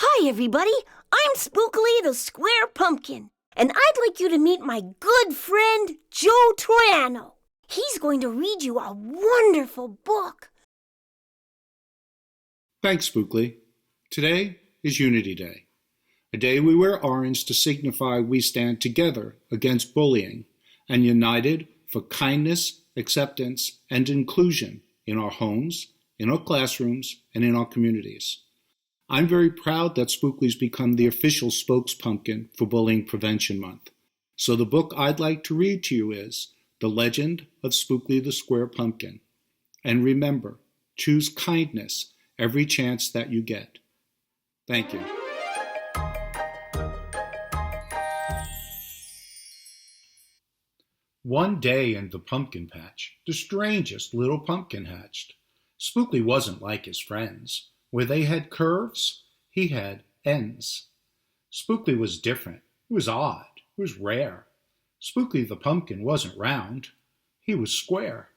Hi, everybody. I'm Spookley the Square Pumpkin, and I'd like you to meet my good friend, Joe Troiano. He's going to read you a wonderful book. Thanks, Spookley. Today is Unity Day, a day we wear orange to signify we stand together against bullying and united for kindness, acceptance, and inclusion in our homes, in our classrooms, and in our communities. I'm very proud that Spookley's become the official spokespumpkin for Bullying Prevention Month. So the book I'd like to read to you is The Legend of Spookley the Square Pumpkin. And remember, choose kindness every chance that you get. Thank you. One day in the pumpkin patch, the strangest little pumpkin hatched. Spookley wasn't like his friends. Where they had curves, he had ends. Spookley was different. He was odd. He was rare. Spookley the pumpkin wasn't round. He was square.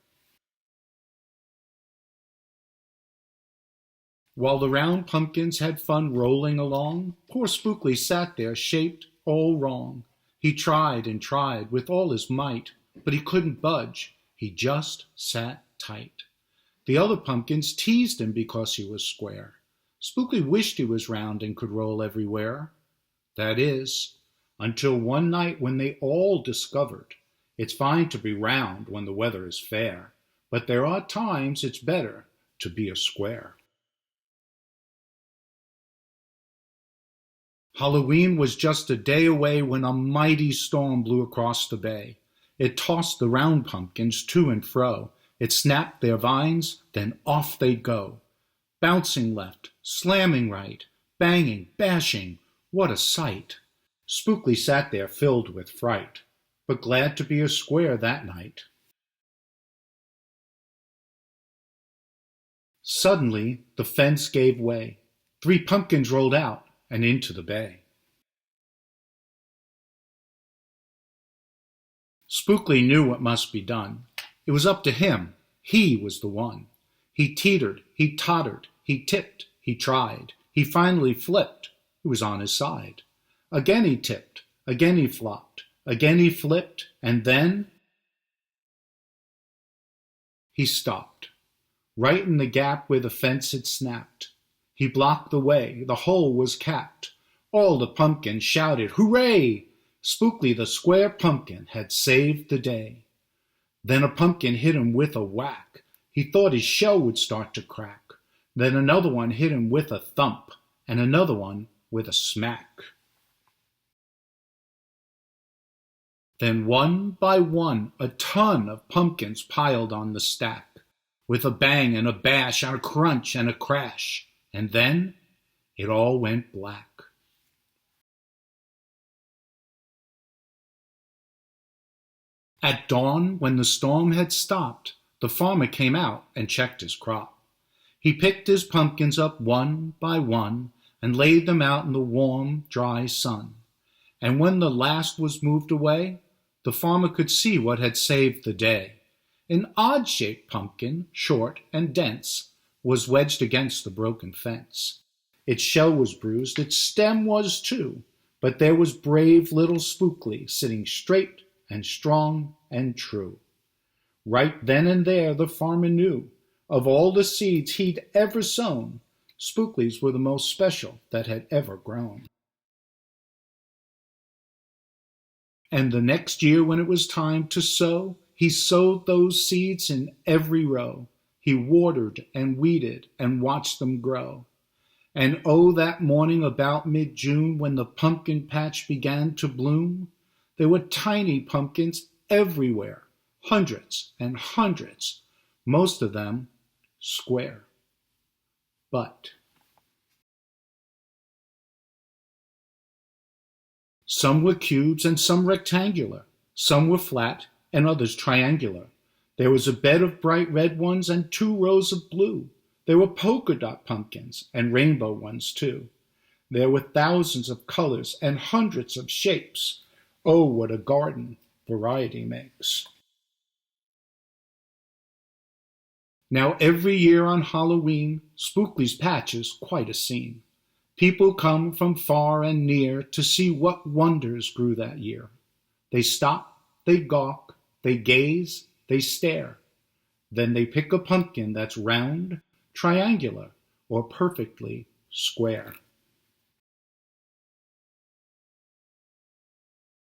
While the round pumpkins had fun rolling along, poor Spookley sat there shaped all wrong. He tried and tried with all his might, but he couldn't budge. He just sat tight. The other pumpkins teased him because he was square. Spookley wished he was round and could roll everywhere. That is, until one night when they all discovered it's fine to be round when the weather is fair, but there are times it's better to be a square. Halloween was just a day away when a mighty storm blew across the bay. It tossed the round pumpkins to and fro. It snapped their vines, then off they'd go. Bouncing left, slamming right, banging, bashing, what a sight! Spookley sat there filled with fright, but glad to be a square that night. Suddenly, the fence gave way. 3 pumpkins rolled out and into the bay. Spookley knew what must be done. It was up to him. He was the one. He teetered, he tottered, he tipped, he tried. He finally flipped. He was on his side. Again he tipped, again he flopped, again he flipped, and then he stopped, right in the gap where the fence had snapped. He blocked the way. The hole was capped. All the pumpkins shouted, "Hooray!" Spookley the Square Pumpkin had saved the day. Then a pumpkin hit him with a whack. He thought his shell would start to crack. Then another one hit him with a thump, and another one with a smack. Then one by one, a ton of pumpkins piled on the stack, with a bang and a bash and a crunch and a crash, and then it all went black. At dawn, when the storm had stopped, the farmer came out and checked his crop. He picked his pumpkins up one by one and laid them out in the warm, dry sun. And when the last was moved away, the farmer could see what had saved the day. An odd-shaped pumpkin, short and dense, was wedged against the broken fence. Its shell was bruised, its stem was too, but there was brave little Spookley sitting straight and strong and true. Right then and there the farmer knew, of all the seeds he'd ever sown, Spookley's were the most special that had ever grown. And the next year when it was time to sow, he sowed those seeds in every row. He watered and weeded and watched them grow. And oh, that morning about mid-June when the pumpkin patch began to bloom, there were tiny pumpkins everywhere, hundreds and hundreds, most of them square. But some were cubes and some rectangular, some were flat and others triangular. There was a bed of bright red ones and 2 rows of blue. There were polka dot pumpkins and rainbow ones too. There were thousands of colors and hundreds of shapes. Oh, what a garden variety makes. Now every year on Halloween, Spookley's patch is quite a scene. People come from far and near to see what wonders grew that year. They stop, they gawk, they gaze, they stare. Then they pick a pumpkin that's round, triangular, or perfectly square.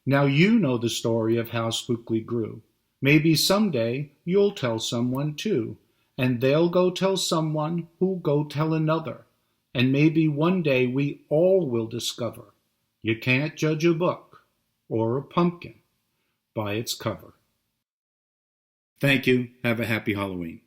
Now you know the story of how Spookley grew. Maybe someday you'll tell someone too, and they'll go tell someone who'll go tell another. And maybe one day we all will discover you can't judge a book or a pumpkin by its cover. Thank you. Have a happy Halloween.